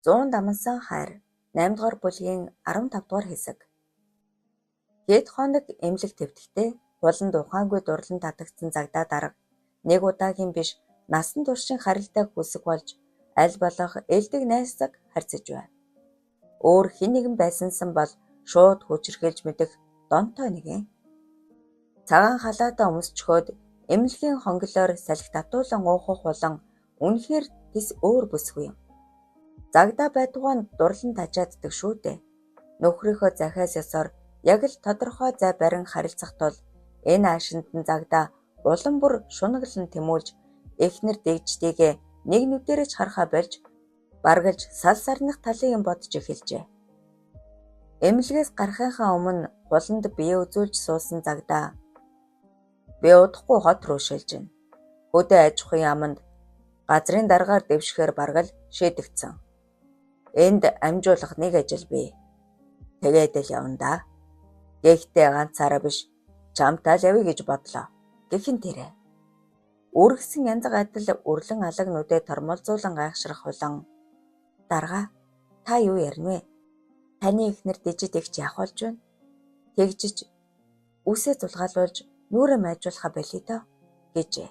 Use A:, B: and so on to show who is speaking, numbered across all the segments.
A: 100 дамнасан хайр 8 дугаар бүлгийн 15 дугаар хэсэг. Хэд хоног эмнэлэг твтгэхдээ хуланд ухаангүй дурлан татагдсан загдаа дарга нэг удаагийн биш насан туршийн харилтайг хүсэг болж аль болох элдэг найсаг харьцаж байна. Өөр хэн нэгэн байсансан бол шууд хүчрхэлж мэдэх донтой нэгэн. Цагаан халаатаа өмсчхөөд эмнэлгийн хонглоор салхи татуулан уухах болон үнэхээр тис өөр бүсгүй юм. Загдаа байтугай дурлан тажааддаг шүү дээ. Нөхрийнхөө захиас ёсоор яг л тодорхой зай барин харилцах тул энэ аашинтан загдаа улам бүр шунаглан тэмүүлж эхнэр дэгждийгээ нэг нүдэрэж харахаа болж баргалж сал сарных талын юм бодож эхэлжээ. Эмнэлгээс гарахынхаа өмнө хуланд бие үзүүлж суусан загдаа би удахгүй хот руу шилжинэ. Хөдөө аж ахуйн яамд газрын дараагаар дэвшихээр баргал шийдэгдсэн. Энд амжуулах нэг ажил бий. Тэгээд л явна да. Гэхдээ ганцаараа биш, чамтай л явъя гэж бодлоо. Гэхэн тэрэ. Үргэсэн янз гадал үрлэн алаг нүдэ тормолзуулан гайхшрах хулан. Дарга, та юу ярина вэ? Таны эхнэр дижид ихч яах болж байна? Тэгжиж үсээ зулгаалуулж нүрэ майжуулахаа болий доо гэжээ.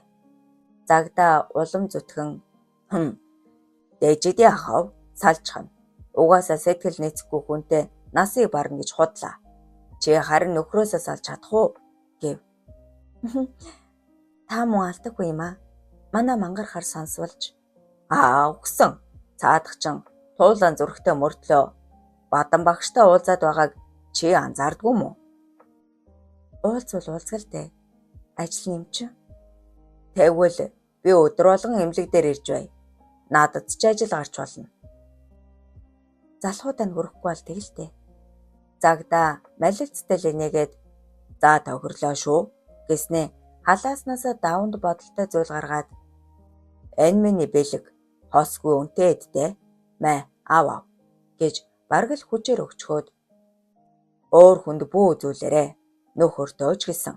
A: Загдаа улам зүтгэн дижид яахав? Салжхан. Угаасаа сэтгэл нийцэхгүй хүнтэй насыг барна гэж худлаа. Чи харин нөхрөөсөө салж чадах уу? Гэв. Та мөн алдаггүй юм аа. Манай мангарахаар сонсволж. Өгсөн. Цаадахчин туулан зүрхтэй мөртлөө бадан багштай уулзаад байгааг чи анзаардгүй мүү? Уулзвал уулзгалтэй. Ажил нэмчин. Тэгвэл би өдөр болгон эмнэлэг дээр ирж бай. Надад ч ажил гарч болно. Залхуудаа хүрэхгүй бол тэгэлтэй. Загдаа малилцтай л инегээд за тохирлоо шүү гэснээ халааснасаа давнд бодолтой зүйл гаргаад энэ миний бэлэг хосгүй үнтэй эдтэй мэ аваа гэж баргал хүчээр өгчхөөд өөр хүнд бүү үзүүлээрэ нөхөртөө ч гэсэн.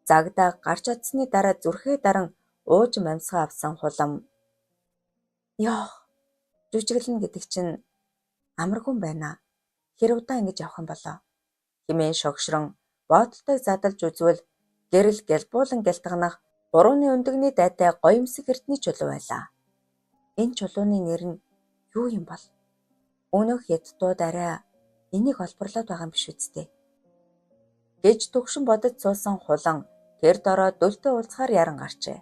A: Загдаа гарч чадсны дараа зүрхээ даран ууж амьсгаа авсан хулам ёо жүжиглэн гэдэг чинь амаргүй байна. Хэр удаа ингэж явах юм болоо? Хэмээн шогшрон бодолтой задалж үзвэл гэрэл гэлбуулан гэлтгнах гурууны өндөгний дайтай гоёмсог эрдний чулуу байлаа. Энэ чулууны нэр нь юу юм бол? Өнөөх хятадууд арай энийг олборлоод байгаа юм биш үсттэй. Гэж төгшин бодож суусан хулан тэр дороо дөлтөө уулзахаар яран гарчээ.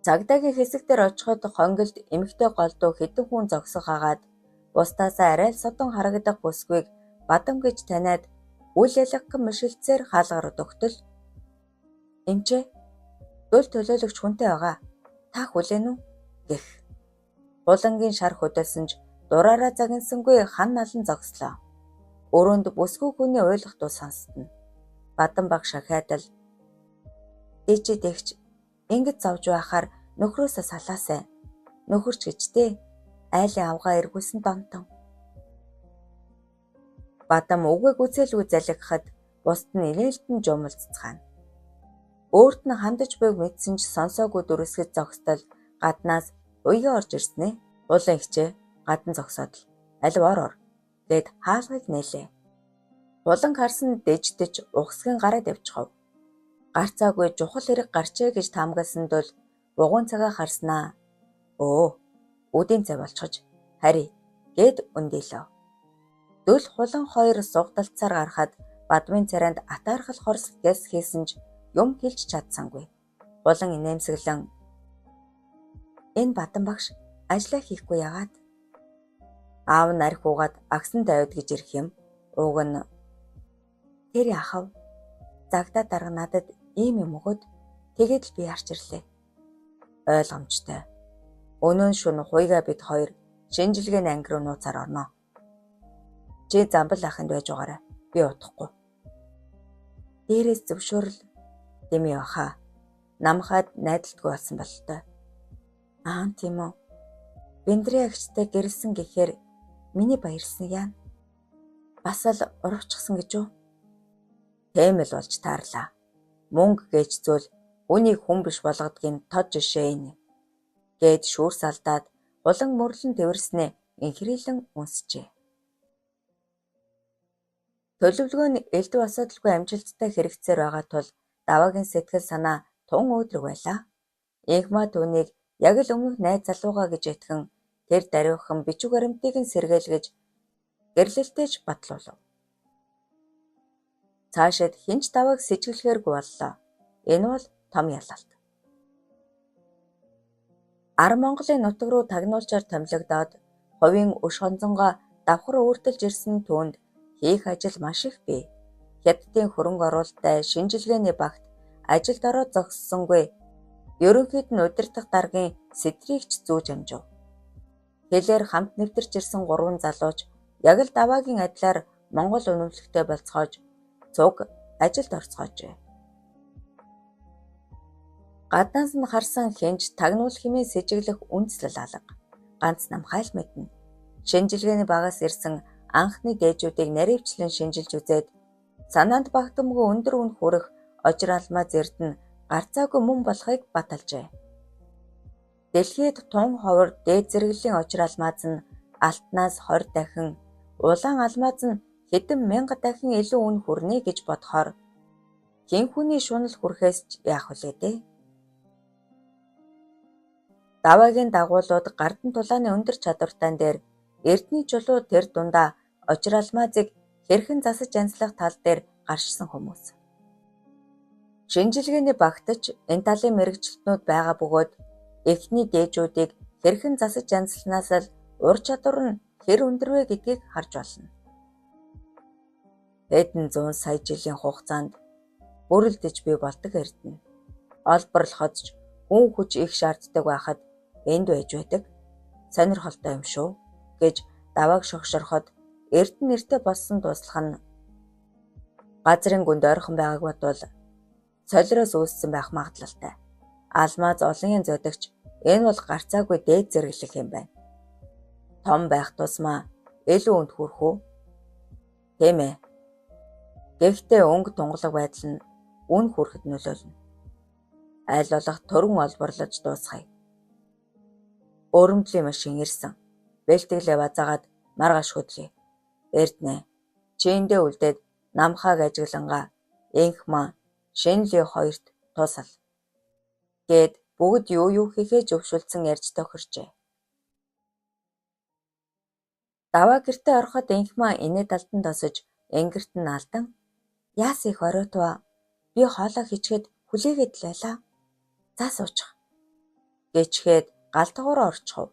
A: Цагдаагийн хэсэг дээр очиход хонголд эмэгтэй голдуу хэдэн хүн зогсох хагаад бусдаасаа арай л содон харагдах бүсгүйг бадам гэж таниад үл ялгхан мишилцээр хаалгаар өгтөл. Эмчээ дөл төлөөлөгч хүнтэй байгаа. Та хүлээн үү? Гэх. Хулангийн шар хөдөлсөнж дураараа загинсангүй хан налан зогслоо. Өрөөнд бүсгүй хүний ойлгох дуу сонсдно. Бадам баг шахайдал дижид ихч ингэж зовж байхаар нөхрөөсөө салаасай. Нөхөрч гэжтэй айлын авгаа эргүүлсэн донтон. Бадам үгийг үзэлгүй залгихад бусд нь инээлтэн жумалццгаана. Өөрт нь хандаж буйг мэдсэн ч сонсоогүй дүрсгэж зогсдол гаднаас уян орж ирснэ. Улан ихчээ гадан зогсоод аль ор гэд хаалгыг нээлээ. Улан харсан дэждэж ухсгийн гараад явчихав. Гарцаагүй чухал хэрэг гарчээ гэж таамагласан дөл бугуун цагаа харснаа. Үдийн цай болчихож хари гэд өндөлөө. Дөл хулан хоёр сугдалцаар гарахад бадмын царайнд атаархал хорс гэс хийсэн ч юм хэлж чадсангүй. Хулан инээмсэглэн энэ бадан багш ажиллаа хийхгүй яагаад? Аав нь арх уугаад агсан тавиад гэж ирэх юм. Уг нь тэр яахав? Загдаа дарга надад ийм юм өгöd тэгээд л би харж ирлээ. Ойлгомжтой. Өнөө шөнө хуйгаа бид хоёр шинжилгээний анги руу нууцаар орноо. Чи замбал ахынд байж байгаарай. Би удахгүй. Дээрээс зөвшөөрөл дэмий баха. Намхаад найдалтгүй болсон болтой. Тийм үү. Бэндрийн агчтай гэрэлсэн гэхээр миний баярлсан яана. Бас л урвчсан гэж үү? Тийм л болж таарлаа. Мөнгө гэж зүйл үнийг хүн биш болгодгийн тод жишээ энэ. Гээд шүүрс алдаад Улан мөрлөн тэрснээ инхрийлэн унсжээ. Төлөвлөгөө нь элдв асуудалгүй амжилттай хэрэгцээр байгаа тул даваагийн сэтгэл санаа тун өөдрөг байлаа. Инхма түүнийг яг л өмнөх найз залуугаа гэж итгэн тэр даруйхан бичиг баримтыг нь сэргээлгэж гэрлэлтэйж батлуулав. Цаашид хинч давааг сэжиглэхээргүй боллоо. Энэ бол том ялалт. Ар Монголын нутаг руу тагнуулчаар томилогдоод хувийн өш хонзонгоо давхар өөртөлж ирсэн түүнд хийх ажил маш их бий. Хятадын хөрөнгө оруулалттай шинжилгээний багт ажилд ороод зогссонгүй ерөнхийд нь удирдах даргын сэтрийгч зүүж амжив. Хэлээр хамт нэвтэрч ирсэн 3 залууч яг л даваагийн адилаар Монгол үнэмлэхтэй болцоож цуг ажилд орцгоожээ. Гаднаас нь харсан хинж тагнуул хэмээн сэжиглэх үндэслэл алга. Ганц намхайл мэднэ. Шинжилгээний багаас ирсэн анхны дээжүүдийг наривчлан шинжилж үзээд санаанд багтамгүй өндөр үн хүрэх ожир алмаз эрдэнэ гарцаагүй мөн болохыг баталжээ. Дэлхийд тун ховор дээд зэрэглэлийн ожир алмаз нь алтнаас 20 дахин, улаан алмаз нь хэдэн 1000 дахин илүү үн хүрнэ гэж бодохоор хэн хүний шунал хүрэхээс ч яах вүлээ дээ. Даваагийн дагуулууд гардан тулааны өндөр чадвартан дээр эрдний чулуу тэр дундаа ожир алмазыг хэрхэн засаж анслах тал дээр гарчсан хүмүүс. Шинжилгээний багтаж энэ талын мэрэгчлэтнүүд байгаа бөгөөд эхний дээжүүдийг хэрхэн засаж ансланаас л ур чадвар нь хэр өндөр вэ гэдгийг харж болно. Хэдэн зуун сая жилийн хугацаанд бүрэлдэж бий болдог эрдэнэ. Олборлох hodж хүн хүч их шаарддаг байхад энд байж байдаг. Сонирхолтой юм шүү гэж давааг шогшороход эрдэнэ нэртэй болсон туслах нь газрын гүнд ойрхон байгааг бодвол солироос үүссэн байх магадлалтай. Алмаз олон зодогч энэ бол гарцаагүй дээд зэрэглэх юм байна. Том байх тусмаа илүү үнд хүрэх үү? Тийм ээ. Гэхдээ өнгө тунгалаг байдал нь үн хүрэхэд нөлөөлнө. Аль болох төрөн олборлож дуусгая. Өрөмдлийн машин ирсэн. Бэлтгэлээ базаагаад маргааш хөдлөе. Эрдэнэ. Чи эндээ үлдээд намхааг ажиглангаа инхма шинэлийн хоёрт тусал. Гээд бүгд юу хийхээ зөвшөлдсөн ярьж тохирчээ. Даваа гэртээ ороход инхма инээ далтан тосож энгэрт нь алдан яас их оройтваа би хоолоо хичгээд хүлээгээд л байлаа. За суучих. Гэчгээд галтгаараа орчихов.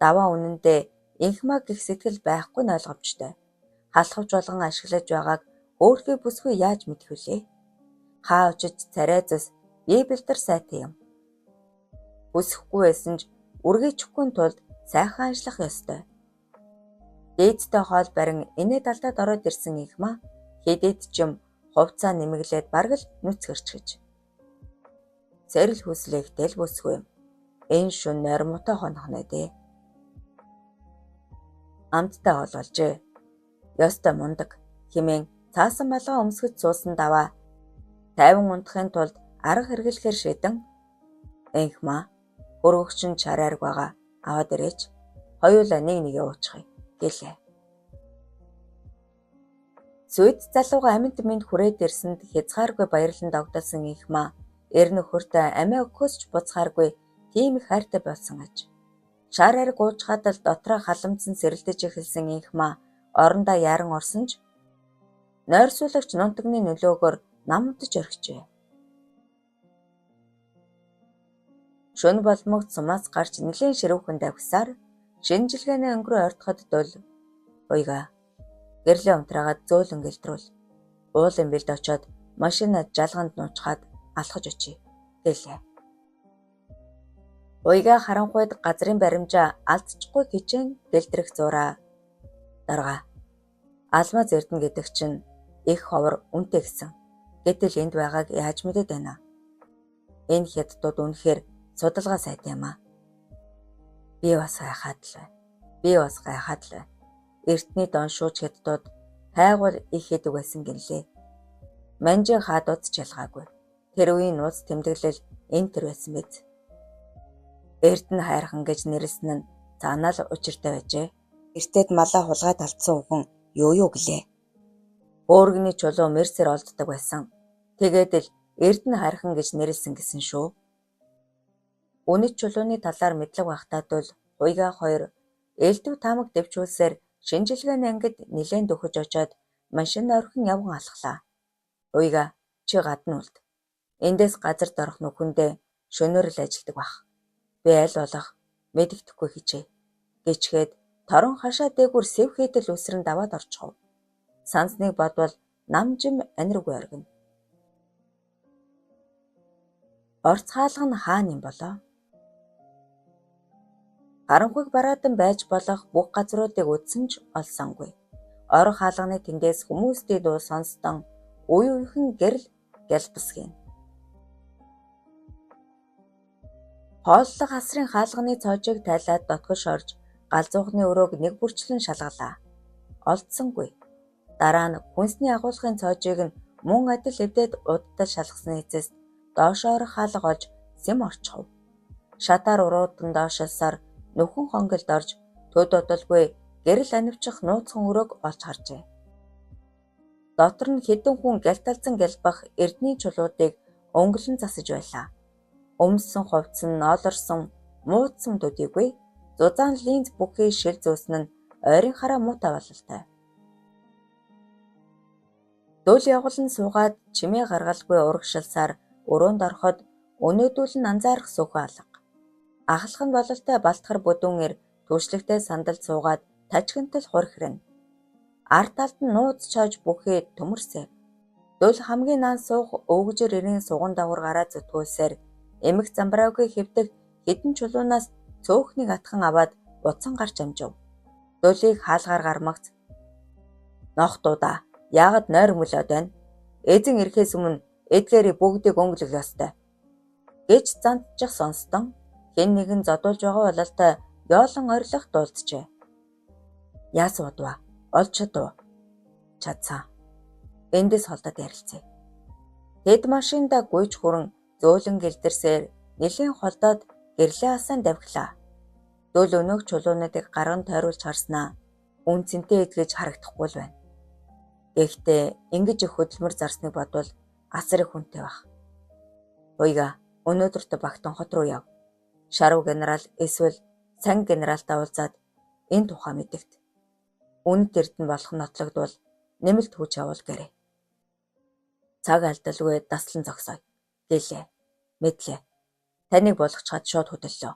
A: Даваа үнэндээ инхма гих сэтгэл байхгүй нь ойлгомжтой. Халахвч болгон ашиглаж байгааг өөрхий бүсгүй яаж мэдэх вүлээ? Хаа очиж царай зус бие бэлтэр сайтай юм. Бүсэхгүй байсан ч үргээчихгүй тулд сайхан ажиллах ёстой. Дээдтэй хоол барин инээ далдаад ороод ирсэн инхма хэдийд ч юм хувцаа нэмэглээд бараг л нүцгэрч гэж. Сэрэл хүслэхтэй л бүсгүй юм. Энэ шүн нойрмотой хонохно дээ. Амттай ололжээ. Ёстой мундаг хэмээн цаасан балгаа өмсгөж суусан даваа 50 унтахын тулд арга хэрэглэхээр шийдэн инхма хөргөгч нь чараарг байгаа аваад ирээч. Хоёулаа нэг нэгээ уучихъя гэлээ. Сүйд залууга амьд минь хүрээд ирсэнд хязгааргүй баярлан догдолсон инхма эр нөхөртөө амиа өгөхөөс ч буцхааргүй тийм их хайртай болсон аж. Шараарг уучхад л дотроо халамжсан сэрэлдэж эхэлсэн инхма орондоо яран орсон ч нойрсуулагч нунтагны нөлөөгөөр намдж орхижээ. Шөнө болмогт сумаас гарч нэлийн ширүүхэн давхсаар шинжилгээний өнгөрөө ойртоход дөл уйга гэрлээ унтраагаад зөөлөн гэлтрүүл уулын бэлд очоод машинад жалганд нуучгаад алхаж очие гэлээ. Уйга харанхуйд газрын баримжаа алдчихгүй хичээн дэлтрэх зураа дарга алмаз эрдэнэ гэдэг чинь их ховор үнэтэй гэсэн. Гэтэл энд байгааг яаж мэдээд байна? Энэ хятадууд үнэхээр судалгаа сайтай юм аа. Би бас гайхаад л байна. Эртний дон шууч хятадууд хайгуул их хэдэг байсан гинлээ. Манжин хаадууд ч ялгаагүй. Тэр үеийн нууц тэмдэглэл энэ төр байсан биз. Эрдэнэ хайрхан гэж нэрлсэн нь Цаанаа л учиртай байжээ. Эртэд малаа хулгайд алдсан хүн юу гэлээ. Хөөргөний чулуу мерсээр олддог байсан. Тэгээд л Эрдэнэ хархан гэж нэрлсэн гэсэн шүү. Үнэт чулууны талаар мэдлэг багтаад бол Хуйгаа хоёр элдв таамаг дэвчүүлсээр шинжилгээний ангид нилээн дөхөж очоод машин орхин явган алхлаа. Хуйгаа чи гадна үлд. Эндээс газар дорох нүхэндээ шөнөөр л ажилдаг бах. Би аль болох мэддэхгүй хичээ. Гэчгээд торон хашаа дээгүр сэв хийдэл үсрэн даваад орчихов. Сансныг бодвол намжим аниргүй оргино. Орц хаалга нь хаана юм болоо? Харанхуйг бараадан байж болох бүх газруудыг үзсэн ч олсонгүй. Орох хаалганы тэндээс хүмүүсийн дуу сонсдон үе үехэн гэрэл гэлбсгэн. Хооллох асрын хаалганы цоожийг тайлаад дотгош орж галзуухны өрөөг нэг бүрчлэн шалгалаа. Олдсонгүй. Дараа нь хүнсний агуулгын цоожийг нь мөн адил эвдээд удаа шалгасны эцэст доош орох хаалга олж сэм орчихов. Шатаар уруудан доошосоор нүхэн хонголд орж төд одолгүй гэрэл анивчих нууцхан өрөөг олж харжээ. Дотор нь хэдэн хүн гялталзан гэлбах эрдний чулуудыг өнгөлөн засаж байлаа. Өмссөн хувцсан, ноолорсон, муудсан төдийгүй зузаан линз бүхий шил зөөсөн нь ойрын хараа муутай бололтой. Дөл явгалан суугаад чимээ гаргалгүй урагшилсаар өрөөнд ороход өнөөдүүлэн анзаарах сөхөө алга. Ахлах нь бололтой балтхар бүдүүнээр түшлэгтэй сандалд суугаад тажигнтал хурхирна. Ард талд нь нууц чоож бүхий төмөрсөв. Дөл хамгийн наан суух өвгжөр ирэн суган давар гараа зүтгүүлсээр эмх замбраагүй хэвдэх хідэн чулуунаас цөөхнийг атхан аваад буцан гарч амжив. Дөлийг хаалгаар гармагц. Нох дуудаа. Яагад нойр мөлөөд байна? Эзэн ирэхээс өмнө эдгээрийг бүгдийг өнгөлөх ёстой. Гэж зандчих сонстон хэн нэгэн зодуулж байгаа бололтой ёолон орилох дуулджээ. Яасан удва? Олж чадав. Чадсан. Эндээс холдоод ярилцъя. Тэд машинда гүйж хүрэн зөөлөн гэлдэрсээр нэлийн холдоод гэрлээ асаан давхилаа. Дөл өнөөх чулуунуудыг гарган тойруулж харснаа үнцэнтэй эдгэж харагдахгүй л байна. Гэхдээ ингэж их хөдөлмөр зарсныг бодвол асар их хүнтэй баг. Хуйгаа өнөөдөртөө Багтан хот руу яв. Шарав генерал эсвэл Сан генералтай уулзаад энэ тухай мэдэгт. Үнэт эрдэнэ болох нотлогдвол нэмэлт хүч явуул гэрээ. Цаг алдалгүй даслан зогсоё. Гэлээ. Мэдлээ. Таныг болгочхад шууд хөдөллөө.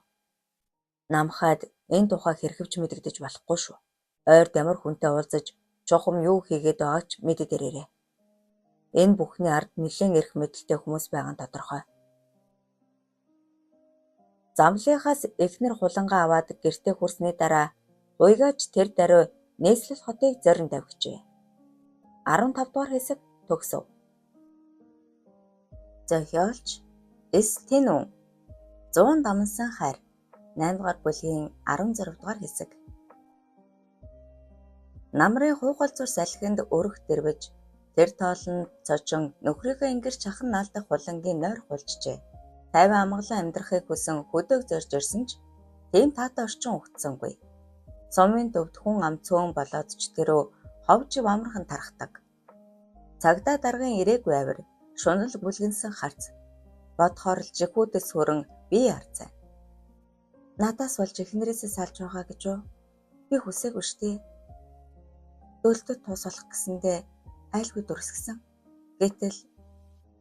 A: Намхаад энэ тухай хэрхэвч мэдэгдэж болохгүй шүү. Ойрд ямар хүнтэй уулзаж чухам юу хийгээд байгааг ч мэдээд ирээрэй. Энэ бүхний ард нэлээд эрх мэдэлтэй хүмүүс байгаа нь тодорхой. Замлынхаас эхнэр хулангаа аваад гэртээ хүрсний дараа Хуйгаач тэр даруй Нээслэл хотыг зорин давхижээ. 15 дугаар хэсэг төгсөв. Зохиолч Стенүн 100 дамнсан хайр 8 дугаар бүлгийн 16 дугаар хэсэг. Намрын хуйгал зур салхинд өрөх дэрвэж тэр тоолнд цочин нөхрийнхөө ингэр чахан наалдах хулангийн нойр хулжжээ. 50 амгалан амьдрахыг хүсэн хөдөг зорж ирсэн ч тийм таатай орчин өгцсөнгүй. Сумын төвд хүн ам цөөн болоод ч тэрөө ховжив амархан тархдаг. Цагдаа даргын ирээгүй авир шунал бүлгэнсэн харц. Бодхоор л жихүүдээс хөрөн бие харцаа. Надаас болж эхнэрээсээ салж байгаа гэж юу? Би хүсээгүй штий. Өлтөд тус болох гэсэндээ айлгүй дүрсгсэн. Гэтэл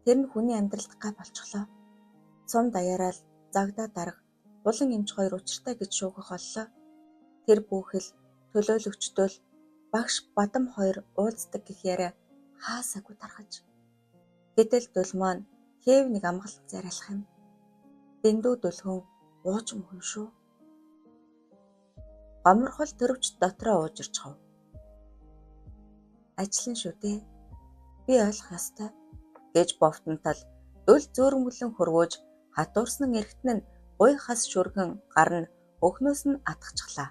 A: тэр нь хүний амьдралд гай болчихлоо. Сум даяараа л загдаа дарга булан эмч хоёр учиртай гэж шүүгэх боллоо. Тэр бүхэл төлөөлөгчдөл багш бадам хоёр уулздаг гэх яриа хаасаагүй тархаж. Гэтэл дөл маань хээв нэг амгалан зариалах юм. Дэндүү дөлхөн уужим хүн шүү. Гоморхол төрөвч дотроо уужирчхав. Ажлын шүү дээ. Би ойлгох ёстой гэж бовтонтал дөл зөөрмөлөн хөрвөөж хатуурсан эргэтэн нь гуй хас шүргэн гарна өхнөөс нь атгахчлаа.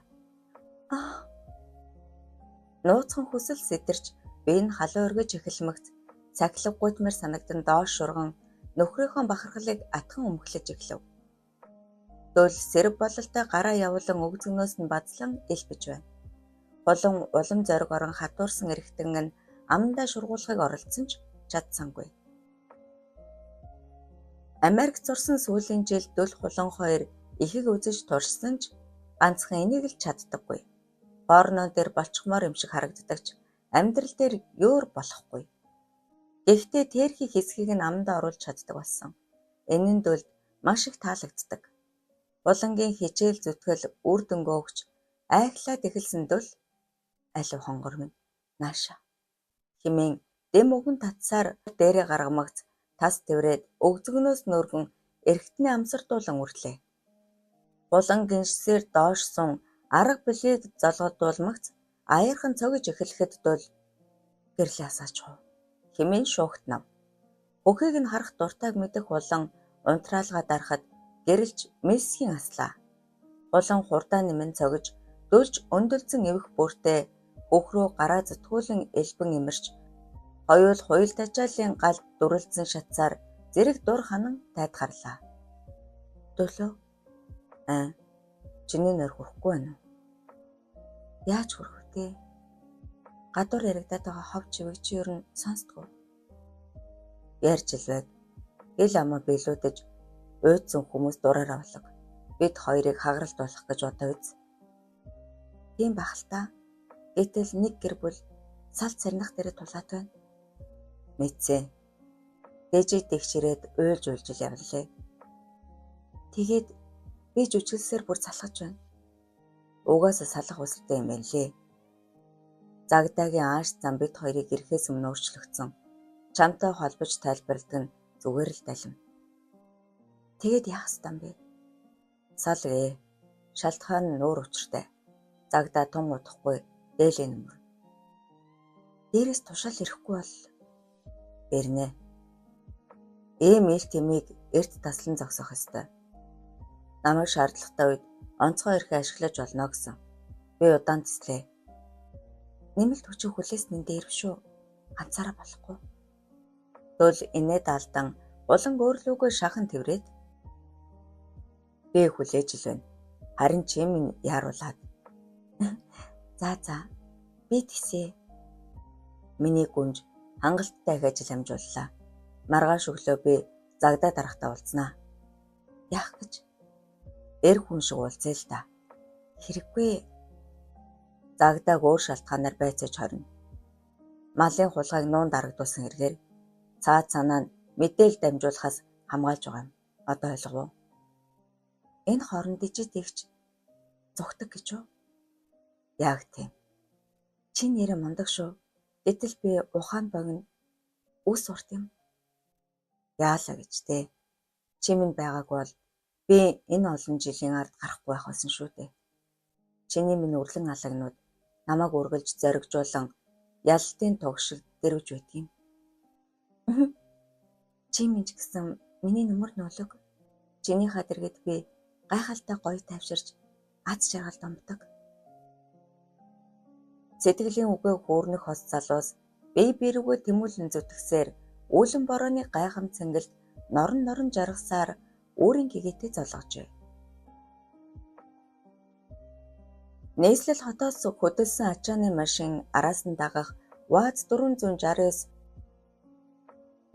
A: Нууцхан хүсэл сэтэрч би энэ халуун өргөж эхэлмэгц цахилга гуйтмар санагдан доош шурган нөхрийнхөө бахархлыг атхан өмглөж эхлэв. Дөл сэрэг бололтой гараа явуулан өгзгнөөс нь бадлан элбэж байна. Болон улам зориг орон хатуурсан эрэгтэн нь амандаа шургуулахыг оролдсон ч чадсангүй. Америк зурсан сүүлийн жил дөл хулан хоёр ихийг үзэж туршсан ч ганцхан энийг л чаддаггүй. Борноо дээр болчихмоор юм шиг харагддаг ч амьдрал дээр ёор болохгүй. Гэхдээ тэрхий хэсгийг нь амандаа оруулж чаддаг болсон. Энэ нь дөлд маш их таалагддаг. Булангийн хичээл зүтгэл үр дүнгээ өгч айхлаад эхэлсэн дөл алив хонгор минь нааша хэмээн дэм өгөн татсаар дээрээ гаргамагц тас тэврээд өгзгнөөс нөргөн эргэтний амсартуулан үрлээ. Булан гиншсээр доош сун арга билийг золгодуулмагц аяархан цогж эхлэхэд дөл гэрлээ асаач хуу хэмээн шуугтнав. Хөхийг нь харах дуртайг мэдэх булан унтраалгаа дарахад гэрэлж мэлсхийн аслаа. Булан хурдаа нэмэн цогж дөлж өндөлцөн эвэх бүртээ хөх рүү гараа зүтгүүлэн элбэн имэрч хоёул хуйл тачаалын галд дүрлцэн шатсаар зэрэг дур ханан тайдгарлаа. Дөлөө чиний нэр хүрэхгүй байна уу? Яаж хүрэх вэ? Гадуур яригадаад байгаа хов чивэг чи ер нь сонсдгоо. Ярьж илвэг. Ил амаа биелүүдэж уйдсан хүмүүс дураар авлаг. Бид хоёрыг хагаралд болох гэж бодоо үз. Тийм байх л та. Гэтэл нэг гэр бүл сал царнах дээр тулаад байна. Мэдсэн. Дэжид тэгшрээд уйлж уйлж явлаа. Тэгээд би жүжиглсээр бүр салхаж байна. Угаасаа салах хүсэлтэй юм байна лээ. Загдагийн ааш зам бид хоёрыг ирэхээс өмнө өөрчлөгдсөн. Чамтай холбож тайлбарладаг нь зүгээр л далим. Тэгээд яах ёстой юм бэ? Салгээ. Шалтгаан нь нуур учиртай. Загдаа тун удахгүй дээлээ нэмэр. Дээрээс тушаал ирэхгүй бол ирнэ. Ийм ил тэмийг эрт таслан зогсох ёстой. Намайг шаардлагатай үед онцгой ирэхээ ашиглаж болно гэсэн. Би удаан тэслээ. Нэмэлт хүчийг хүлээсний дээр шүү. Ганцаараа болохгүй. Дөл инээд алдан улан өөрлөгөө шахан тэврээд би хүлээж ил байна. Харин чи минь яаруулаад. За би тийсээ. Миний гүнж хангалттай их ажил амжууллаа. Маргааш өглөө би загдаа дарахтаа уулзнаа. Яах гэж? Эр хүн шиг уулзъя л да. Хэрэггүй. Загдааг өөр шалтгаанаар байцааж хорно. Малын хулгайг нуун дарагдуулсан хэрэгээр цаад санаа нь мэдээл дамжуулахаас хамгаалж байгаа юм. Одоо ойлгов уу? Энэ хооронд ижид игч зүгтэг гэж үү? Яг тийм. Чи нэрээ мундаг шүү. Гэтэл би ухаан богино үс урт юм. Яалаа гэж те. Чи минь байгаагүй бол би энэ олон жилийн ард гарахгүй байх байсан шүү дээ. Чиний минь үрлэн алагнууд намайг үргэлж зоригжуулан ялалтын тугшил дэрвж байдгийн. Чи минь ч гэсэн миний нүмер нөлөг. Чиний хадэргэд би гайхалтай гоё тавьширч аз жаргал домдог. Сэтгэлийн үгээ хөөрнөх хос залуус бие бэрүүгээ тэмүүлэн зүтгэсээр үүлэн борооны гайхам цэнгэлд норон жаргасаар өөрийн гэгээтэй золгожээ. Нийслэл хотоос хөдөлсөн ачааны машин араас нь дагах ВАЗ 469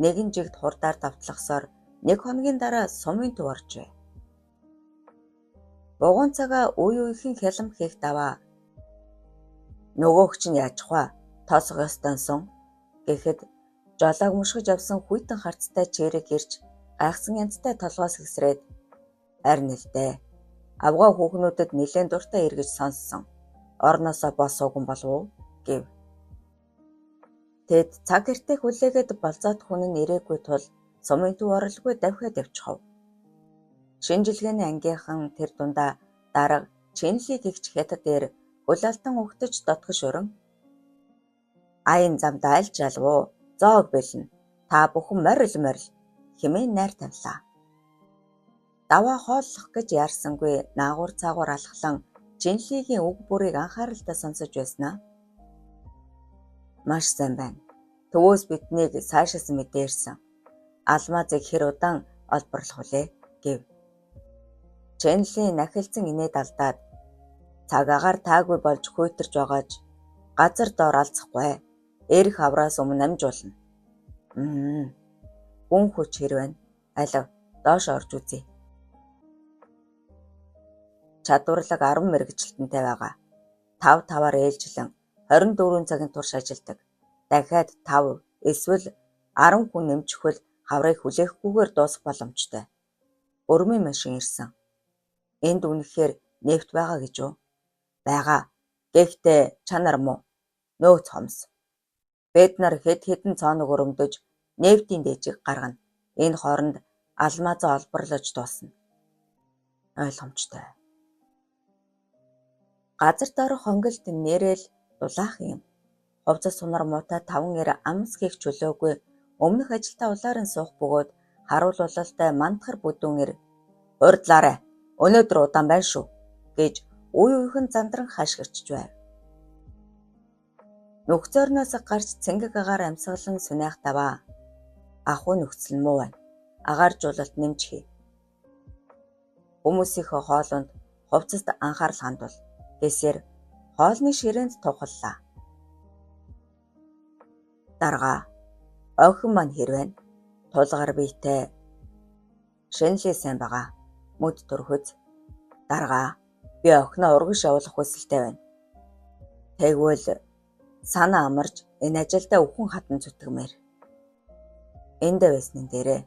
A: нэгэн жигд хурдаар давтлахсаар нэг хоногийн дараа сумын төв оржээ. Бугуун цагаа үе үеийн хялам хийх даваа. Нөгөөх чинь яаж хва? Тоосох ёстой сон гэхэд жолоог мушгиж авсан хүйтэн харцтай чирэг ирж гайхсан янзтай толгоос хэсрээд харин л дээ. Авгаа хүүхнүүдэд нэлээд дуртай эргэж сонссон. Орноосоо босоогүй болов уу гэв. Тэд цаг эртээ хүлээгээд болцоод хүн нь ирээгүй тул сумын төв оролгүй давхиад явчихав. Шинжилгээний ангийнхан тэр дундаа дарга чинлийг игч хятад дээр хөл алтан угтаж дотгош өрөн аян замд айлж алвуу зоог бэлнэ. Та бүхэн морил хэмээн найр тавилаа. Даваа хооллох гэж яарсангүй наагур цаагур алхлан чинлигийн үг бүрийг анхааралтай сонсож байснаа. Маш сайн байна. Төвөөс биднийг сайшаасан мэдээ ирсэн. Алмазыг хэр удаан олборлох вүлээ гэв. Чэнлийн нахилзан инээд алдаад цаг агаар таагүй болж хүйтэрж байгааж газар доор алцахгүй. Эрх авраас өмнө амжуулна. Гүн хүч хэрвэн алив доош орж үзье. Чадварлаг 10 мэргэжилтэнтэй байгаа. 5-5-аар ээлжлэн 24 цагийн турш ажилладаг. Дахиад 5 эсвэл 10 хүн нэмчихвэл хаврыг хүлээхгүйгээр дуусах боломжтой. Өрмийн машин ирсэн. Энд үнэхээр нефт байгаа гэж үү? Байгаа. Гэхдээ чанар муу. Нөөц хомс. Бид нар хэд хэдэн цооног өрөмдөж нефтийн дээжийг гаргана. Энэ хооронд алмазаа олборлож дуусна. Ойлгомжтой. Газар доорх хонгилд нэрэл дулаах юм. Хувцас сунар муутай 5 эр амс хийх чөлөөгүй өмнөх ажилдаа улаарын суух бөгөөд харуулуулалтай мандахар бүдүүн эр урдлаарай. Өнөөдөр удаан байна шүү гэж үе үехэн зандран хашгирчж байв. Нүгцөөрнөөс гарч цэнгэг агаар амьсгалан сүнээх даваа. Ахуй нөхцөл муу байна. Агааржуулалт нэмж хий. Хүмүүсийнхөө хоолунд хувцаст анхаарал хандуул. Гэсээр хоолны ширээнд тухаллаа. Дарга охин маань хэрвэн тулгаар биетэй шинэлээ сайн байгаа. Мөд төрхөз. Дарга би охиноо урагш явуулах хүсэлтэй байна. Тэгвэл санаа амарч энэ ажилдаа өвхөн хатан зүтгэмээр. Эндэ байсны дээрээ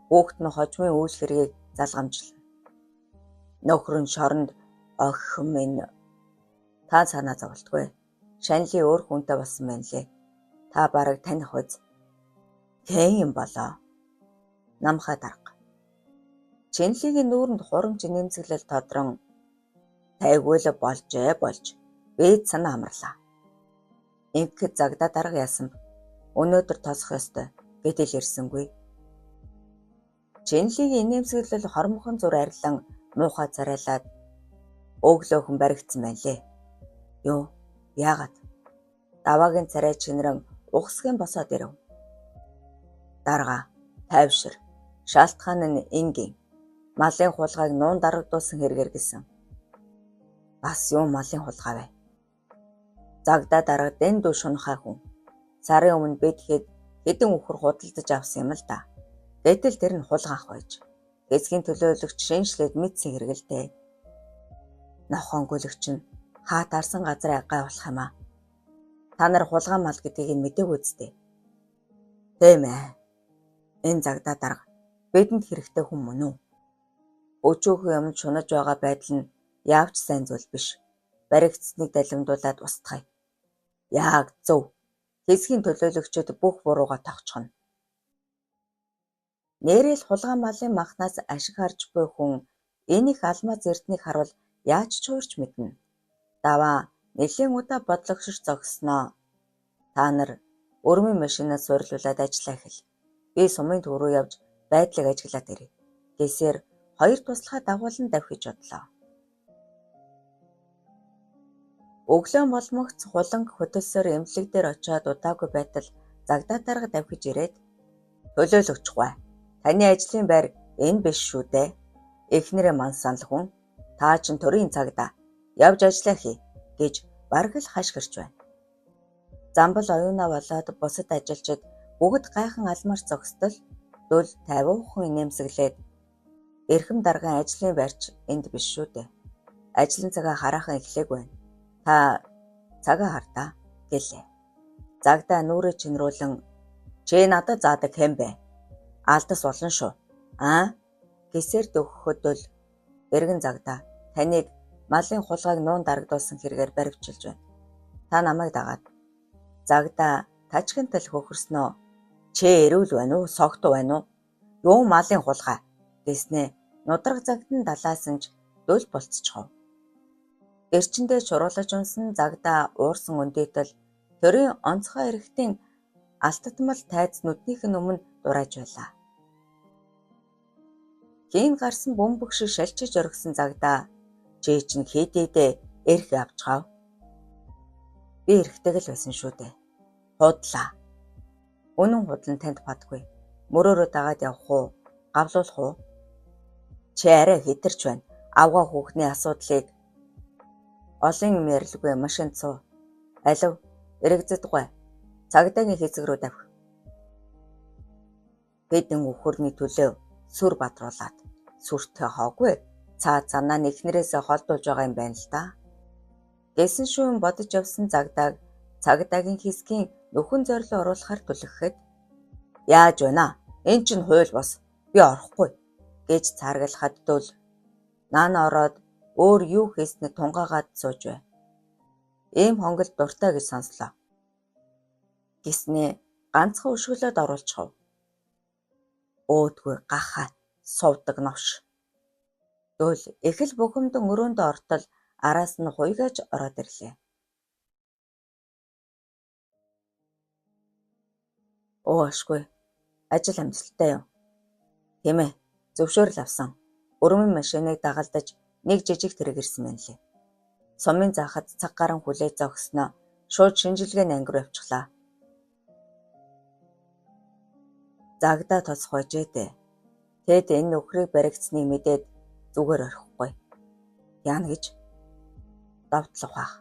A: хүүхэд нь хожмын үйл хэргийг залгамжлана. Нөхөр нь шоронд охин минь та санаа зовлтгүй. Шанлын өөр хүнтэй болсон байна лээ. Та бараг таних үз. Хэн юм болоо? Намхай дарга. Чэнлигийн нүүрэнд хурамч нэмзэглэл тодрон тайгуул болж бид санаа амарлаа. Ингэхэд загдаа дарга яасан. Өнөөдөр тосох ёстой гэдэл ирсэнгүй. Чэнлигийн нэмзэглэл хормхон зур арилан муухай царайлаад өглөөхөн баригдсан байна лээ. Юу? Яагаад? Даваагийн царай чинрэн ухсгийн босоод ирэв. Дарга тайвшир. Шалтгаан нь энгийн. Малын хулгайг нуун дарагдуулсан хэрэгэр гэсэн. Бас юу малын хулгай вэ? Загдаа дарга дэн дүү шунхай хүн. Сарын өмнө бид хэдэн үхэр худалдаж авсан юм л да. Гэтэл тэр нь хулгаах байж. Эзгийн төлөөлөгч шинжлээд мэдсэн хэрэгэлтэй. Нохон гүлэгч нь хаат арсан газраа гай болох юм аа. Та нар хулгай мал гэдгийг нь мэдээг үздэй. Тийм ээ. Энэ загдаа дарга бидэнд хэрэгтэй хүн мөн үү? Өчөөхөн юм шунаж байгаа байдал нь яавч сайн зүйл биш. Баригдсныг далимдуулаад устгая. Яг зөв. Хэсгийн төлөөлөгчөд бүх бурууга тогтчихно. Нэрэл хулгай малын махнаас ашиг харж буй хүн энэ их алмаз эрднийг харуул яаж ч хуурч мэднэ. Даваа нэлийн удаа бодлогошч зогсноо. Та нар өрмийн машинаас суурлуулад ажиллаа хэл. Би сумын төв рүү явж байдлыг ажиглаад ирье. Гэсээр хоёр туслахаа дагуулan давхиж бодлоо. Өглөө молмогц хуланг хөтөлсөөр эмнэлэг дээр очиод удаагүй байтал загдаа дарга давхиж ирээд төлөөлөгч гуй. Таны ажлын байр энэ биш шүү дээ. Эхнэрээ ман санал хүн. Та чин төрийн цагдаа. Явж ажиллаа хий гэж бараг л хашгирч байна. Замбал оюунаа болоод бусад ажилчид бүгд гайхан алмаар зогсдол дөл 50% нэмсэглээд эрхэм даргын ажлын байрч энд биш шүү дээ. Ажлын цагаа хараахан эхлээг байна. Та цагаа хардаа гэлээ. Загдаа нүрээ чинрүүлэн чи надад заадаг хэм бэ? Алдас болно шүү. Гэсээр дөхөхөдөл эргэн загдаа таныг малын хулгайг нуун дарагдуулсан хэрэгээр баривчилж байна. Та намайг дагаад загдаа тажигнтал хөхөрснөө чи эрүүл байна уу? Согт байна уу? Юу малын хулгай гэснээ нудраг загдан далаасан ч дөл болцчихов. Эрчэндээ шуруулж унсан загдаа уурсан өндөөтөл төрийн онцгой эрэгтийн алтатмал тайз нүднийх нь өмнө дурааж байлаа. Хийн гарсан бөмбөг шиг шалчиж оргисон загдаа чи чинь хийдээдээ эрх авчхав. Би эрхтэйг л байсан шүү дээ. Худлаа. Үнэн худлан танд падгүй. Мөрөөрөө дагаад явах уу? Гавлуулах уу? Чи арай хитэрч байна. Авгаа хүүхний асуудлыг олон юм ярилгүй машинд суу. Алив, эрэгзэдгүй. Цагдаагийн хэсэг рүү давх. Хэдэн өхөрний төлөө сүр бадруулаад сүртэй хоогүй цаа цанаа нэхнэрээсээ холдуулж байгаа юм байна л да. Гэсэн шүүн бодож явсан цагдааг цагдаагийн хэсгийн нөхөн зорилоо оруулахар түлхэхэд яаж байна? Эн чинь хууль бос. Би орохгүй гэж цааргалахад дөл наана ороод өөр юу хийснэ тунгаагаад сууж бай. Ийм хонгол дуртай гэж сонслоо. Гиснээ ганцхан өшгөлөд оруулчихв. Өөдгүй гахаа сувдаг новш. Дөл их л бухимдан өрөөндөө ортол араас нь хуйгаж ороод ирлээ. Ашгүй. Ажил амжилттай юу? Тийм ээ. Зөвшөөрөл авсан. Өрмөн машиныг дагалдаж нэг жижиг тэрэг ирсэн байна лээ. Сумын заахад цаг гарan хүлээж зогсноо шууд шинжилгээний анги руу явчихлаа. Загдаа тоцох байжээ. Тэд энэ нөхрийг баригдсныг мэдээд зүгээр орхихгүй. Яана гэж давтлах бах.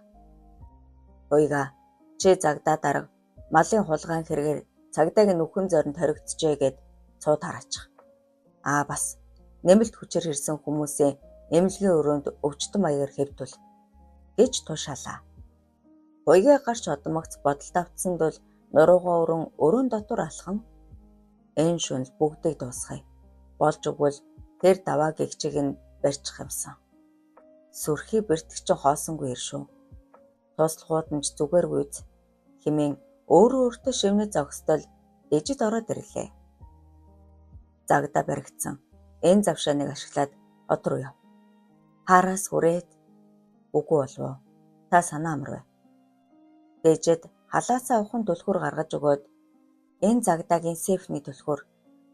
A: Уйга чи загдаа дарга малын хулгайн хэрэгээр цагдаагийн нүхэн зоринд хоригдчихэ гэд цууд хараачих. Бас нэмэлт хүчээр ирсэн хүмүүсийн эмнэлгийн өрөөнд өвчтөн маягаар хэвтүүл гэж тушаалаа. Уйгаа гарч одмогц бодолд автсанд бол нуруугаа өрөн өрөөнд дотор алхан энэ шунал бүгдийг дуусгая. Болж өгвөл тэр даваа гэгчиг нь барьчих юмсан. Сүрхий бэртгчин хоосонгүй иршүү. Туслахууд нь ч зүгээргүйц хэмээн өөртөө шивнэ зогсдол дэжид ороод ирлээ. Загдаа баригдсан. Энэ завшааныг ашиглаад од руу яв. Хараас хүрээд үгүй болов. Та санаа амарвэ. Дэжид халаасаа ухаан түлхүүр гаргаж өгөөд энэ загдаагийн сейфний түлхүүр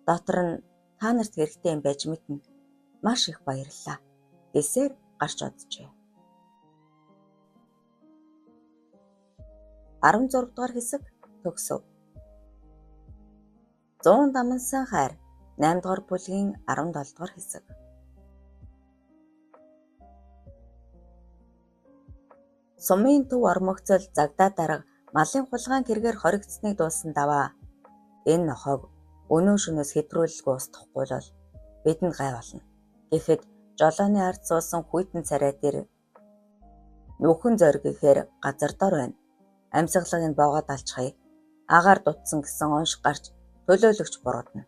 A: дотор нь та нарт хэрэгтэй юм байж мэднэ. Маш их баярлалаа. Гэсээр гарч оджээ. 16 дугаар хэсэг төгсөв. 100 дамнасан хайр 8 дугаар бүлгийн 17 дугаар хэсэг. Сумын төв ормогцол загдаа дарга малын хулгайн хэрэгээр хоригдсныг дуусан даваа. Энэ нохойг өнөө шөнөөс хэтрүүлэлгүй устгахгүй бол бидэнд гай болно. Гэхэд жолооны ард суусан хүйтэн царай дээр нүхэн зориг ихээр газар дор байна. Амьсгалын боогод алчхая. Агаар дутсан гэсэн онш гарч төлөөлөгч буруудна.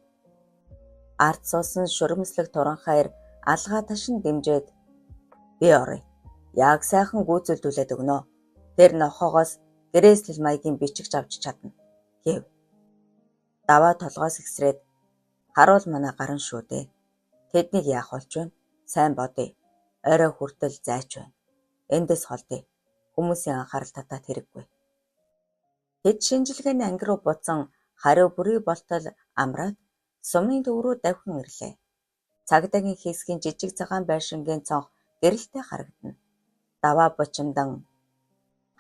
A: Ард суусан шүрмслэг туран хайр алгаа ташин дэмжээд би оръё. Яг сайхан гүйцэлдүүлээд өгнө. Тэр нохоогоос гэрээслэл маягийн бичигч авч чадна гэв. Даваа толгоос ихсрээд харуул манай гарan шүү дээ. Тэднийг яах болж байна? Сайн бодъё. Орой хүртэл зайч байна. Эндээс холдъё. Хүмүүсийн анхаарал татаад хэрэггүй. Тэд шинжилгээний анги руу буцан хариу бүрий болтол амраад сумын төв рүү давхин ирлээ. Цагдаагийн хэсгийн жижиг цагаан байшингийн цонх гэрэлтэй харагдана. Даваа бочимдан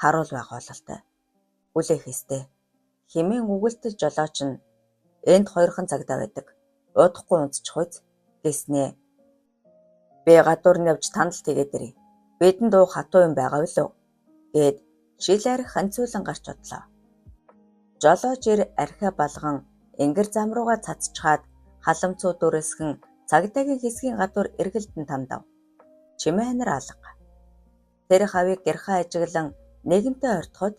A: харуул байгуулалтай. Үлээх ёстой. Хэмээн үгэлтэл жолооч нь энд хоёрхан цагдаа байдаг. Удахгүй унтчих үз гэснээ. Би гадуур нь явж танал тэгээд ирье. Бидэнд уух хатуу юм байгаа билүү? Гэд шил арх ханцуулан гарч одлоо. Жолооч ир архиа балган энгэр зам руугаа цацчихаад халамцуу дүрэсгэн цагдаагийн хэсгийн гадуур эргэлдэн тандав. Чимээ ханар алга. Тэр хавийг гэрхаа ажиглан нэгэнтээ ортоход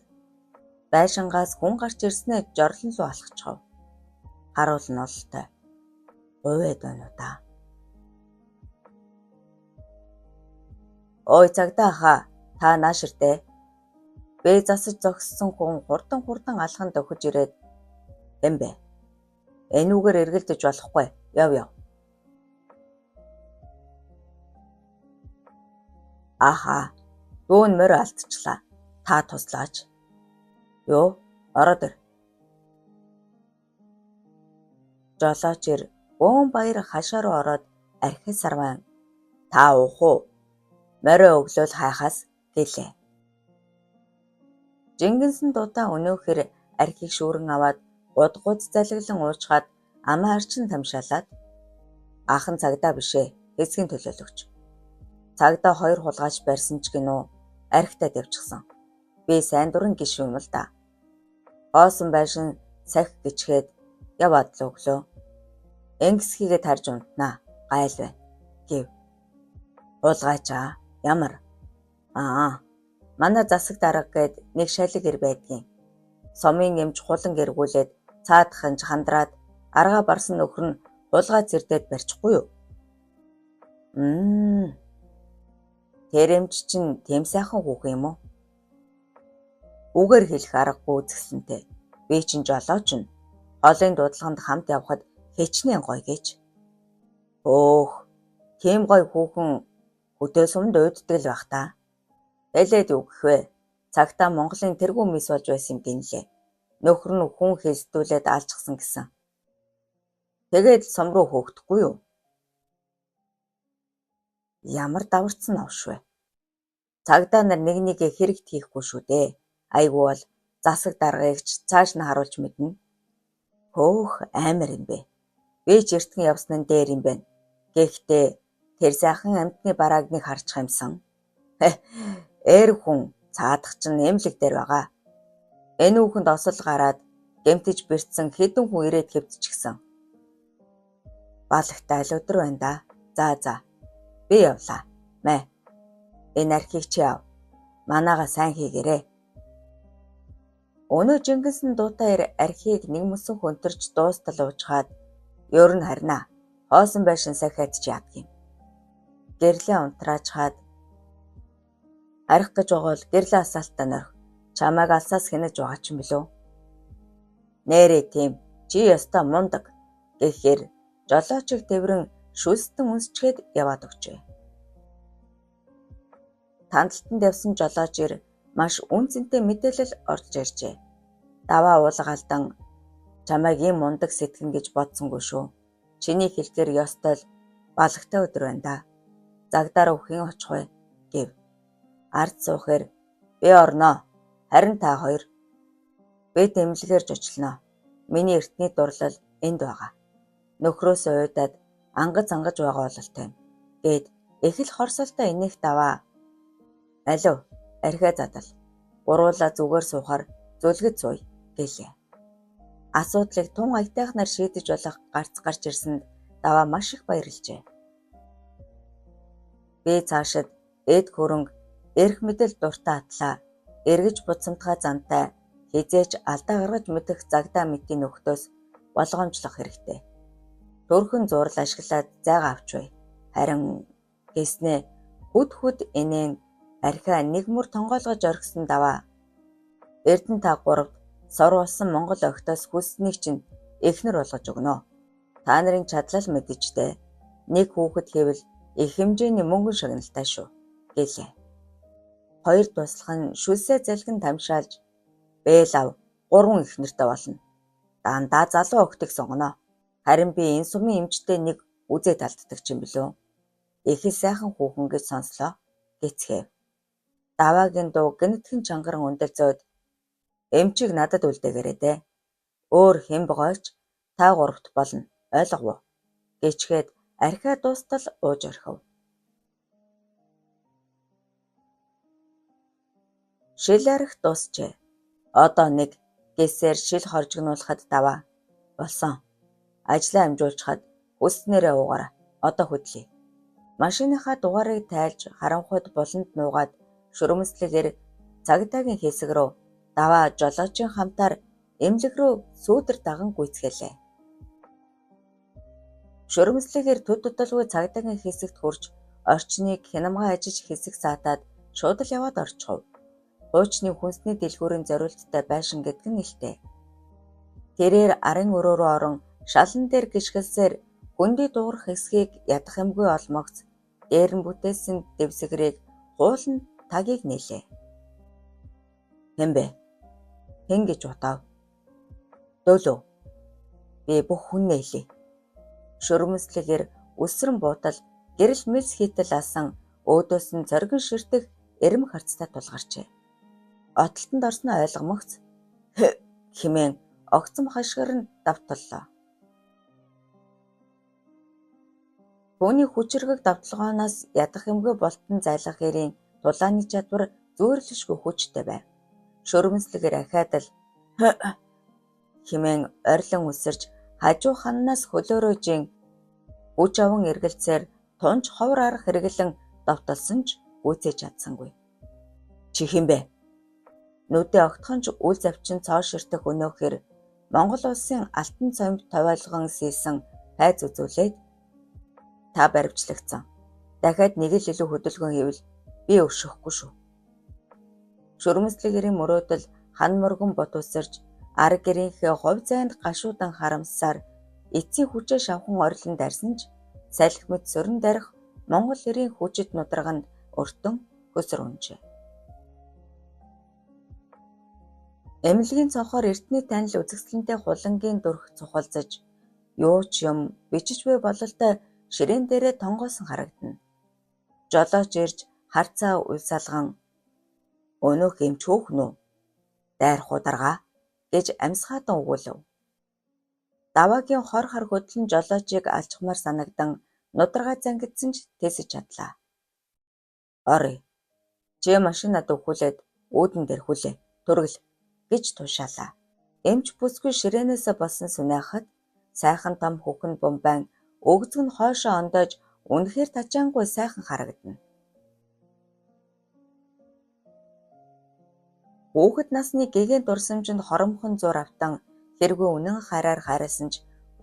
A: байшингаас хүн гарч ирснээ жорлон руу алхчихв. Харуул нь олтой. Гуйвэд байна уу да? Ой цагдаа хаа, та нааширтэй. Би засаж зогссон хүн хурдан алхан дөхөж ирээд эмбэ. Энүүгээр эргэлдэж болохгүй. Яв. Аха, дүүн морь алдчихлаа. Та туслаач. Юу? Ороод ир. Жолооч ир бөөн баяр хашаа руу ороод архис сарван та уух уу? Морь өглөөл хайхаас гэлээ. Жингэнсэн дудаа өнөөхөр архийг шүүрэн аваад гудгууд залглан уучгаад амаа арчин тамшаалаад аахан цагдаа бишээ хэсгийн төлөөлөгч. Цагдаа 2 хулгайч барьсан ч гинөө архитаа давчихсан. Би сайн дуран гişв юм л да. Хоосон байшин сахи гिचгээд яваад л өглөө. Энгисхийгээ тарж унтнаа. Гайл байна. Гэв. Хулгайчаа ямар? Манай засаг дарга гээд нэг шалиг ир байдгийн. Сомын эмч хулан эргүүлээд цаадахын хандраад аргаа барсан нөхөр нь хулгай зэрдээд барьчихгүй юу? Тэр эмч чинь тэм сайхан хүүхэн юм уу? Үгээр хэлэх аргагүй үзэсгэлэнтэй. Би чинь жолооч нь. Холын дуудлаганд хамт явхад хичнээн гоё гэж. Тийм гоё хүүхэн хөдөө сумд уйддаг л байх та. Хэлээд юу гэх вэ? Цагтаа Монголын тэргүү мис болж байсан юм гинлээ. Нөхөр нь хүн хэлсдүүлээд алчсан гэсэн. Тэгээд сум руу хөөгдөхгүй юу? Ямар даварцсан авш вэ? Цагдаа нар нэг нэгэ хэрэгт хийхгүй шүү дээ. Айгу бол засаг даргаягч цааш нь харуулж мэднэ. Амар юм бэ. Би ч эртхэн явсан нь дээр юм байна. Гэхдээ тэр сайхан амьтны бараагныг харчих юмсан. Хүн цаадах чинь эмлэг дээр байгаа. Энэ хүүхэнд осол гараад гэмтэж бэртсэн хэдэн хүн ирээд хэвдчихсэн. Балагтай аль өдөр байна да. За. Би явлаа. Энэ архийг чи яв. Манайгаа сайн хийгээрэй. Өнөө Жингисэн дуутаар архийг нэг мөсөн хөнтөрч дуустал уучгаад ёр нь харнаа. Хоосон байшин сахиад чи ядгийн. Гэрлээ унтрааж хаад арх гэж байгаа бол гэрлээ асаалтаа норх. Чамайг алсаас хянаж байгаа ч юм билүү? Нэрээ тийм. Чи ястаа мундаг. Гэхээр жолоочиг тэврэн шүлстэн үнсчгээд яваад өгчээ. Тандалтанд явсан жолооч ир маш үнцэнтэй мэдээлэл орж иржээ. Даваа уулгаалдан чамайг ийм мундаг сэтгэн гэж бодсонгүй шүү. Чиний хэлээр ёстой л балагтай өдөр байна да. Загдаараа өхин очих вэ гэв. Ард суухаар би орноо. Харин та хоёр би тэмлэгээрж очлоо. Миний эртний дурлал энд байгаа. Нөхрөөсөө уйдаад ангаж байгаа бололтой. Гээд их л хорсолтой энийх даваа. Алив, архиа задал. Гуруула зүгээр суухаар зүлгэд сууя гэлээ. Асуудлыг тун аятайхнаар шийдэж болох гарч ирсэнд даваа маш их баярлжээ. Би цаашид эд хөрөнгө эрх мэдэл дуртай атлаа. Эргэж буцамтгай зантай хизээч алдаа гаргаж мэдэх загдаа мэдийн нөхдөөс болгоомжлох хэрэгтэй. Төрхөн зурал ашиглаад зайгаа авчвэ. Харин гэснээ хүд энийн архиа нэг мөр тонгоолгож орхисон даваа. Эрдэнэ та гуравд сор болсон Монгол охтоос хүсснийг чинь эхнэр болгож өгнө. Та нарын чадлал мэджтэй. Нэг хүүхэд хэвэл их хэмжээний мөнгөн шагналтай шүү гэлээ. Хоёр туслах нь шүлсээ залгин тамшаалж бэлав 3 эхнэртэй болно. Дандаа залуу охтыг сонгоно. Харин би энэ сумын эмчтэй нэг үзээ талддаг юм билүү. Их сайхан хүүхэн гэж сонслоо гэцгээв. Даваагийн дуу гинэтхэн чангаран өндөлзөөд эмчийг надад үлдээгээрэй дээ. Өөр хэн богооч та гуравт болно. Ойлгов уу? Гэчгээд архиа дуустал ууж орхив. Шил арх дуусчээ. Одоо нэг гэсээр шил хоржигнуулахад даваа. Болсон. Ажлаа амжуулчихад хүснээрээ уугаараа. Одоо хөдлөе. Машиныхаа дугаарыг тайлж харанхуйд буланд нуугаад шүрмэслэгээр цагдаагийн хэсэг рүү даваа жолоочийн хамтаар эмнэлэг рүү сүүдэр даган гүйцгэлээ. Шүрмэслэгээр төд туталгүй цагдаагийн хэсэгт хурж орчныг хянамгаа ажиж хэсэг саатаад шууд л яваад орчихов. Хуучны хүнсний дэлгүүрийн зориулттай байшин гэдэг нь илтэй. Тэрээр арын өрөө рүү орон шалан дээр гიშгэлсээр хүндий дуурах хэсгийг ядах юмгүй олмогц дээр нь бүтээсэн дэвсгэрийг хуулан тагийг нээлээ. Хэмбэ? Хэн гэж утав? Дөөлөө. Би бүх хүн нээлээ. Шүрмэслэгээр өсрөн буутал гэрэл мэлс хийтэл асан өөдөөс нь зоргин ширтэх эрэм харцтай тулгарчээ. Отолтонд орсноо ойлгомогц хэмээн огцом хашгир нь давталлаа. Түүний хүчирхэг давталгаанаас ядах юмгүй болтон зайлах хэрийн дулааны чадвар зөөрлөшгүй хүчтэй байв. Шөрмөслөгээр ахаад л хэмээн орилон үсэрч хажуу ханнаас хөлөөрөөжийн хүч аван эргэлцээр тунж ховор арга хэрэглэн довтолсон ч гүйцээж чадсангүй. Чи хэн бэ? Нүдээ огтхонч үл завчин цоо ширтэх өнөөхөр Монгол улсын алтан цомд товойлгон сийсэн хайз үзүүлээд та баривчлагдсан. Дахиад нэг л илүү хөдөлгөөн хийвэл би өршөхгүй шүү. Шөрмөслөгөрийн мөрөөдөл хан мөргөн бот усарж арга гэрийнхээ хов зайд гашуудан харамсаар эцсийн хүчээ шавхан орилон дарсан ч салхи мэт сөрөн дарих Монгол эрийн хүчит нудраганд өртөн хөсөр унжээ. Эмнэлгийн цонхоор эртний танил үзэсгэлэнтэй хулангийн дүрх цухалзаж юу ч юм бичиж буй бололтой ширээн дээрээ тонгоосон харагдана. Жолооч ирж харцаа уйсаалган өнөөх юм чөөхнө үү? Дайр хударгаа гэж амсгаадан өгүүлв. Даваагийн хор хар хөдлөн жолоочийг алчмаар санагдан нудрага зангидсан ч тэсэж чадлаа. Орой. Чи машин над өгүүлээд үүдэн дээр хүлээ. Түргэл гэж тушаалаа. Эмч бүсгүй ширээнээс болсон сүнэхад сайхан том хүүхэн бомбайн өгзөг нь хойшоо ондоож үнэхээр тачаангүй сайхан харагдана. Хүүхэд насны гэгээн дурсамжинд хоромхон зур автан хэргүй үнэн хараар харасан ч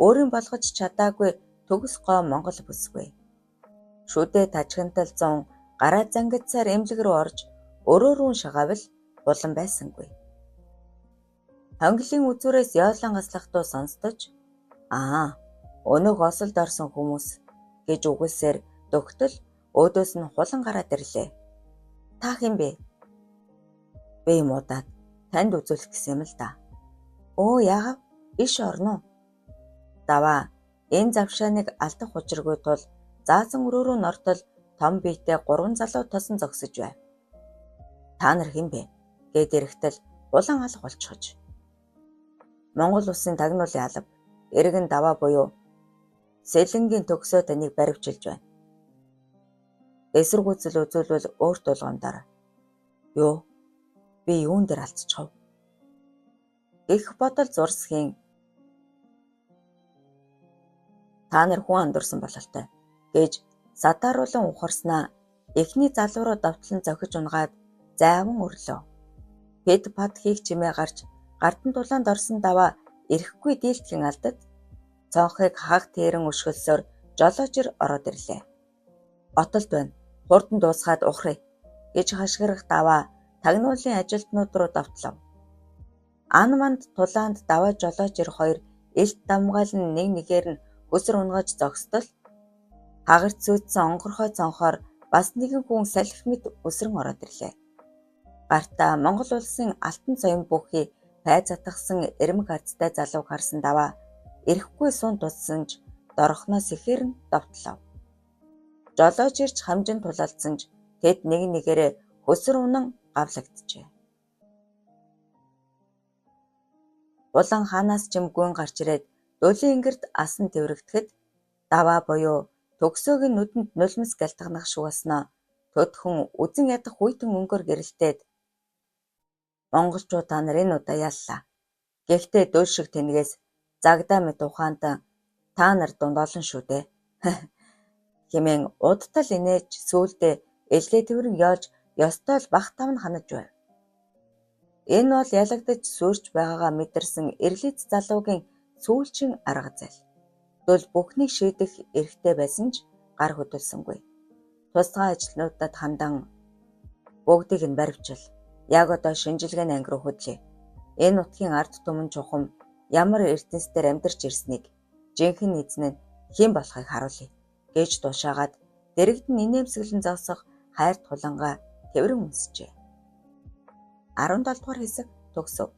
A: өөрийн болгож чадаагүй төгс гоо Монгол бүсгүй. Шүдээ тажигнтал зун гараа зангидсаар эмнэлэг рүү орж өрөөрүүн шагаавал булан байсангүй. Хонглын үзүүрээс ёолон аслах дуу сонсдож өнөөх осолд орсон хүмүүс гэж үгэлсээр дөгтөл өөдөөс нь хулан гараад ирлээ. Та хэн бэ? Би муудаад танд үзүүлэх гэсэн юм л да. Оо яагав? Иш орно уу? Даваа энэ завшааныг алдах учиргүй тул заасан өрөөрөө нортол том биетэй 3 залуу тосон зогсож байв. Та нар хэн бэ? Гэд ирэхтэл улан алга болчихож. Монгол улсын тагнуулын алба эргэн даваа буюу Сэлэнгийн төгсөө таныг баривчилж байна. Эсэргүүцэл үзүүлвэл өөрт болгоомдоор. Юу? Би юун дээр алдчихав? Гэх бодол зурсхийн та нар хүн андуурсан бололтой гэж садааруулан ухарснаа эхний залуу руу давтлан зохиж унгаад зайван өрлөө. Хэд пад хийх чимээ гарч гартан дулаанд орсон даваа ирэхгүй дийлдэхин алдад цонхыг хаг тэрэн өшгөлсөөр жолоочир ороод ирлээ. Отолд байна. Хурдан дуусгаад ухръя гэж хашгирах даваа тагнуулын ажилтнууд руу давтлав. Ан манд тулаанд даваа жолоочир хоёр элт дамгаалan нэг нэгээр нь өсөр унгаж зогсдол хагарт зүйдсэн онгорхой цонхоор бас нэгэн хүн салхи мэт өсрөн ороод ирлээ. Гартаа Монгол улсын алтан цоён бүхий пай затгсан эрмэг хацтай залууг харсан даваа ирэхгүй сун туссан ч дорхноос ихээр нь довтлоо. Жолооч ирж хамжин тулалдсан ч тэд нэг нэгээрээ хөсөр унан гавлагджээ. Улан хаанаас ч юм гүн гарч ирээд дулын ингэрд асан тэврэгдэхэд даваа буюу төгсөөг нь нүдэнд нулимс галтгнах шугаснаа төдхөн үзен ядах хүйтэн өнгөөр гэрэлтээд монголчууд та нар энэ удаа яллаа. Гэхдээ дөөл шиг тэнэгээс загдаа мэт ухаанд та нар дунд олон шүү дээ. Хэмээн удтал инээж сүүлдээ элгээ тэврэн яолж ёстой л бах тав нь ханаж байв. Энэ бол ялагдаж сүрж байгаагаа мэдэрсэн эрлиц залуугийн сүүлчийн арга зал. Дөл бүхнийг шийдэх эрхтэй байсан ч гар хөдөлсөнгүй. Тусгай ажилтнуудад хандан бүгдийг нь баривчил. Яг одоо шинжилгээний анги руу хөдлөе. Энэ нутгийн ард түмэн чухам ямар эрдэнэстээр амьдарч ирснийг жинхэнэ эзэн нь хэн болохыг харуулъя гэж тушаагаад дэрэгдэн инээмсэглэн зогсох хайр тулангаа тэврэн үнсжээ. 17 дугаар хэсэг төгсөв.